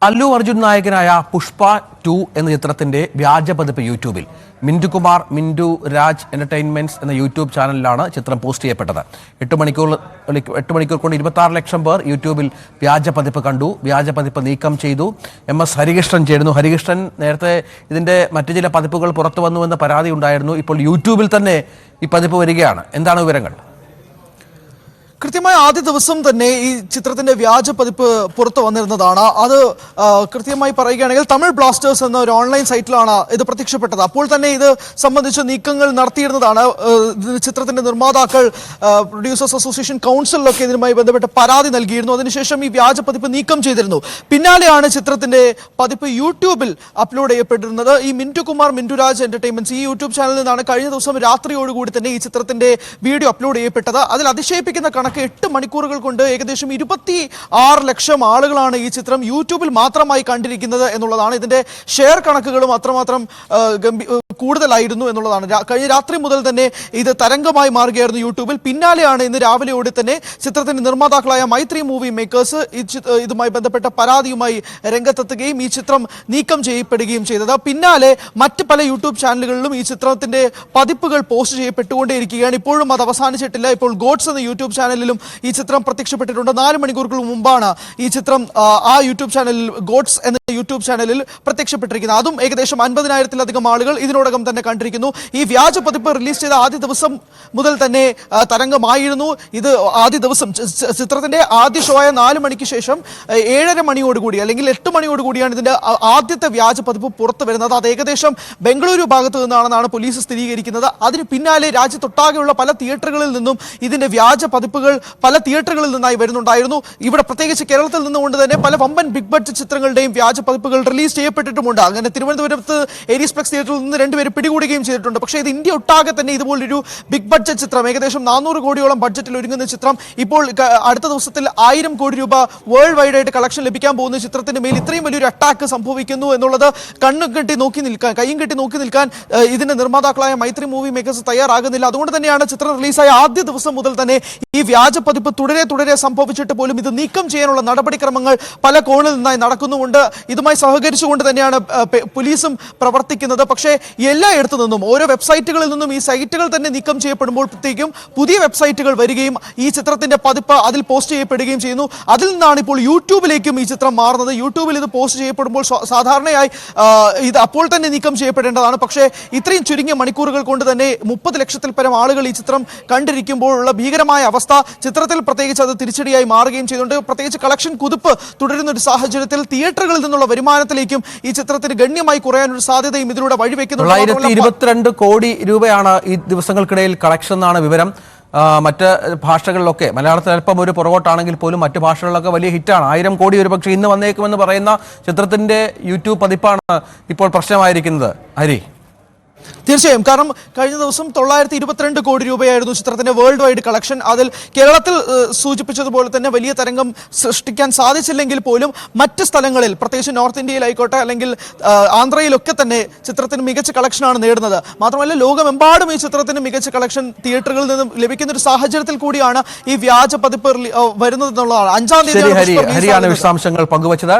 അല്ലു അർജുൻ നായകനായ പുഷ്പ 2 എന്ന ചിത്രത്തിന്റെ വ്യാജ പതിപ്പ് യൂട്യൂബിൽ മിന്റു കുമാർ മിന്റു രാജ് എന്റർടൈൻമെന്റ്സ് എന്ന യൂട്യൂബ് ചാനലിലാണ് ചിത്രം പോസ്റ്റ് ചെയ്യപ്പെട്ടത്. 8 മണിക്കൂർ കൊണ്ട് 26 ലക്ഷം പേർ യൂട്യൂബിൽ വ്യാജ പതിപ്പ് കണ്ടു. വ്യാജ പതിപ്പ് നീക്കം ചെയ്തു. MS ഹരികൃഷ്ണൻ ചേരുന്നു. ഹരികൃഷ്ണൻ, നേരത്തെ ഇതിന്റെ മറ്റു ചില പതിപ്പുകൾ പുറത്തു വന്നുവെന്ന പരാതി ഉണ്ടായിരുന്നു. ഇപ്പോൾ യൂട്യൂബിൽ തന്നെ ഈ പതിപ്പ് വരികയാണ്. എന്താണ് വിവരങ്ങൾ? കൃത്യമായ ആദ്യ ദിവസം തന്നെ ഈ ചിത്രത്തിന്റെ വ്യാജ പതിപ്പ് പുറത്തു വന്നിരുന്നതാണ്. അത് കൃത്യമായി പറയുകയാണെങ്കിൽ തമിഴ് ബ്ലാസ്റ്റേഴ്സ് എന്ന ഒരു ഓൺലൈൻ സൈറ്റിലാണ് ഇത് പ്രത്യക്ഷപ്പെട്ടത്. അപ്പോൾ തന്നെ ഇത് സംബന്ധിച്ച നീക്കങ്ങൾ നടത്തിയിരുന്നതാണ്. ചിത്രത്തിന്റെ നിർമ്മാതാക്കൾ പ്രൊഡ്യൂസേഴ്സ് അസോസിയേഷൻ കൗൺസിലൊക്കെ ഇതിനുമായി ബന്ധപ്പെട്ട് പരാതി നൽകിയിരുന്നു. അതിനുശേഷം ഈ വ്യാജ പതിപ്പ് നീക്കം ചെയ്തിരുന്നു. പിന്നാലെയാണ് ചിത്രത്തിന്റെ പതിപ്പ് യൂട്യൂബിൽ അപ്ലോഡ് ചെയ്യപ്പെട്ടിരുന്നത്. ഈ മിന്റു കുമാർ മിന്റു രാജ് എന്റർടൈൻമെന്റ്സ് ഈ യൂട്യൂബ് ചാനലിൽ നിന്നാണ് കഴിഞ്ഞ ദിവസം രാത്രിയോടുകൂടി തന്നെ ഈ ചിത്രത്തിന്റെ വീഡിയോ അപ്ലോഡ് ചെയ്യപ്പെട്ടത്. അതിൽ അതിശയിപ്പിക്കുന്ന 8 മണിക്കൂറുകൾ കൊണ്ട് ഏകദേശം 26 ലക്ഷം ആളുകളാണ് ഈ ചിത്രം യൂട്യൂബിൽ മാത്രമായി കണ്ടിരിക്കുന്നത് എന്നുള്ളതാണ്. ഇതിന്റെ ഷെയർ കണക്കുകളും അത്രമാത്രം കൂടുതലായിരുന്നു എന്നുള്ളതാണ്. കഴിഞ്ഞ രാത്രി മുതൽ തന്നെ ഇത് തരംഗമായി മാറുകയായിരുന്നു യൂട്യൂബിൽ. പിന്നാലെയാണ് ഇന്ന് രാവിലെയോടെ തന്നെ ചിത്രത്തിന്റെ നിർമ്മാതാക്കളായ മൈത്രി മൂവി മേക്കേഴ്സ് ഇതുമായി ബന്ധപ്പെട്ട പരാതിയുമായി രംഗത്തെത്തുകയും ഈ ചിത്രം നീക്കം ചെയ്യപ്പെടുകയും ചെയ്തത്. പിന്നാലെ മറ്റ് പല യൂട്യൂബ് ചാനലുകളിലും ഈ ചിത്രത്തിന്റെ പതിപ്പുകൾ പോസ്റ്റ് ചെയ്യപ്പെട്ടുകൊണ്ടേയിരിക്കുകയാണ്. ഇപ്പോഴും അത് അവസാനിച്ചിട്ടില്ല. ഇപ്പോൾ ഗോഡ്സ് എന്ന യൂട്യൂബ് ചാനലിലും ഈ ചിത്രം പ്രത്യക്ഷപ്പെട്ടിട്ടുണ്ട്. 4 മണിക്കൂറുകൾ മുമ്പാണ് ഈ ചിത്രം ആ യൂട്യൂബ് ചാനലിൽ ഗോഡ്സ് എന്ന യൂട്യൂബ് ചാനലിൽ പ്രത്യക്ഷപ്പെട്ടിരിക്കുന്നത്. അതും ഏകദേശം 50,000-ലധികം ആളുകൾ ഇതിനോടകം തന്നെ കണ്ടിരിക്കുന്നു. ഈ വ്യാജ പതിപ്പ് റിലീസ് ചെയ്ത ആദ്യ ദിവസം മുതൽ തന്നെ തരംഗമായിരുന്നു. ഇത് ആദ്യ ദിവസം ചിത്രത്തിന്റെ ആദ്യ ഷോയായ 4 മണിക്ക് ശേഷം 7:30 മണിയോടുകൂടി അല്ലെങ്കിൽ 8 മണിയോടുകൂടിയാണ് ഇതിന്റെ ആദ്യത്തെ വ്യാജ പതിപ്പ് പുറത്തു വരുന്നത്. അത് ഏകദേശം ബംഗളൂരു ഭാഗത്തു നിന്നാണെന്നാണ് പോലീസ് സ്ഥിരീകരിക്കുന്നത്. അതിന് പിന്നാലെ രാജ്യത്തൊട്ടാകെയുള്ള പല തിയേറ്ററുകളിൽ നിന്നും ഇതിന്റെ വ്യാജ പതിപ്പുകൾ പല തിയേറ്ററുകളിൽ നിന്നായി വരുന്നുണ്ടായിരുന്നു. ഇവിടെ പ്രത്യേകിച്ച് കേരളത്തിൽ നിന്നുകൊണ്ട് തന്നെ പല വമ്പൻ ബിഗ് ബഡ്ജറ്റ് ചിത്രങ്ങളുടെയും വ്യാജ പതിപ്പുകൾ റിലീസ് ചെയ്യപ്പെട്ടിട്ടുമുണ്ട്. അങ്ങനെ തിരുവനന്തപുരത്ത് ഏരീസ് പ്ലക്സ് തിയേറ്ററിൽ നിന്ന് 2 പേര് പിടികൂടുകയും ചെയ്തിട്ടുണ്ട്. പക്ഷേ ഇത് ഇന്ത്യ ഒട്ടാകെ തന്നെ ഇതുപോലൊരു ബിഗ് ബഡ്ജറ്റ് ചിത്രം, ഏകദേശം 400 കോടിയോളം ബഡ്ജറ്റിൽ ഒരുങ്ങുന്ന ചിത്രം, ഇപ്പോൾ അടുത്ത ദിവസത്തിൽ 1000 കോടി രൂപ വേൾഡ് വൈഡ് ആയിട്ട് കളക്ഷൻ ലഭിക്കാൻ പോകുന്ന ചിത്രത്തിന്റെ മേൽ ഇത്രയും വലിയൊരു അറ്റാക്ക് സംഭവിക്കുന്നു എന്നുള്ളത് കയ്യും കെട്ടി നോക്കി നിൽക്കാൻ ഇതിന്റെ നിർമ്മാതാക്കളായ മൈത്രി മൂവി മേക്കേഴ്സ് തയ്യാറാകുന്നില്ല. അതുകൊണ്ട് തന്നെയാണ് ചിത്രം റിലീസായ ആദ്യ ദിവസം മുതൽ തന്നെ ഈ വ്യാജ പതിപ്പ് തുടരെ സംഭവിച്ചിട്ട് പോലും ഇത് നീക്കം ചെയ്യാനുള്ള നടപടിക്രമങ്ങൾ പല കോണിൽ നിന്നായി നടക്കുന്നുമുണ്ട്. ഇതുമായി സഹകരിച്ചുകൊണ്ട് തന്നെയാണ് പോലീസും പ്രവർത്തിക്കുന്നത്. പക്ഷേ എല്ലായിടത്തു നിന്നും ഓരോ വെബ്സൈറ്റുകളിൽ നിന്നും ഈ സൈറ്റുകൾ തന്നെ നീക്കം ചെയ്യപ്പെടുമ്പോഴത്തേക്കും പുതിയ വെബ്സൈറ്റുകൾ വരികയും ഈ ചിത്രത്തിന്റെ പതിപ്പ് അതിൽ പോസ്റ്റ് ചെയ്യപ്പെടുകയും ചെയ്യുന്നു. അതിൽ നിന്നാണ് ഇപ്പോൾ യൂട്യൂബിലേക്കും ഈ ചിത്രം മാറുന്നത്. യൂട്യൂബിൽ ഇത് പോസ്റ്റ് ചെയ്യപ്പെടുമ്പോൾ സാധാരണയായി ഇത് അപ്പോൾ തന്നെ നീക്കം ചെയ്യപ്പെടേണ്ടതാണ്. പക്ഷേ ഇത്രയും ചുരുങ്ങിയ മണിക്കൂറുകൾ കൊണ്ട് തന്നെ 30 ലക്ഷത്തിൽ പരം ആളുകൾ ഈ ചിത്രം കണ്ടിരിക്കുമ്പോഴുള്ള ഭീകരമായ അവസ്ഥ ചിത്രത്തിൽ പ്രത്യേകിച്ച് അത് തിരിച്ചടിയായി മാറുകയും ചെയ്തുകൊണ്ട് പ്രത്യേകിച്ച് കളക്ഷൻ കുതിപ്പ് തുടരുന്ന ഒരു സാഹചര്യത്തിൽ തിയേറ്ററുകളിൽ നിന്നുള്ള വരുമാനത്തിലേക്കും ഈ ചിത്രത്തിന് ഗണ്യമായി കുറയാനൊരു സാധ്യതയും ഇതിലൂടെ വഴിവെക്കുന്നുണ്ട്. 22 കോടി രൂപയാണ് ഈ ദിവസങ്ങൾക്കിടയിൽ കളക്ഷൻ എന്നാണ് വിവരം. മറ്റ് ഭാഷകളിലൊക്കെ, മലയാളത്തിൽ അല്പം ഒരു പുറകോട്ടാണെങ്കിൽ പോലും മറ്റ് ഭാഷകളിലൊക്കെ വലിയ ഹിറ്റാണ്. 1000 കോടി ഒരു പക്ഷേ ഇന്ന് വന്നേക്കുമെന്ന് പറയുന്ന ചിത്രത്തിന്റെ യൂട്യൂബ് പതിപ്പാണ് ഇപ്പോൾ പ്രശ്നമായിരിക്കുന്നത്. ഹരി, തീർച്ചയായും. കാരണം കഴിഞ്ഞ ദിവസം 922 കോടി രൂപയായിരുന്നു ചിത്രത്തിന്റെ വേൾഡ് വൈഡ് കളക്ഷൻ. അതിൽ കേരളത്തിൽ സൂചിപ്പിച്ചതുപോലെ തന്നെ വലിയ തരംഗം സൃഷ്ടിക്കാൻ സാധിച്ചില്ലെങ്കിൽ പോലും മറ്റ് സ്ഥലങ്ങളിൽ, പ്രത്യേകിച്ച് നോർത്ത് ഇന്ത്യയിലായിക്കോട്ടെ അല്ലെങ്കിൽ ആന്ധ്രയിലൊക്കെ തന്നെ ചിത്രത്തിന് മികച്ച കളക്ഷനാണ് നേടുന്നത്. മാത്രമല്ല ലോകമെമ്പാടും ഈ ചിത്രത്തിന് മികച്ച കളക്ഷൻ തിയേറ്ററുകളിൽ നിന്നും ലഭിക്കുന്ന ഒരു സാഹചര്യത്തിൽ കൂടിയാണ് ഈ വ്യാജ പതിപ്പ് വരുന്നത് എന്നുള്ളതാണ്. 5-ാം തീയതി വിശദാംശങ്ങൾ പങ്കുവച്ചത്.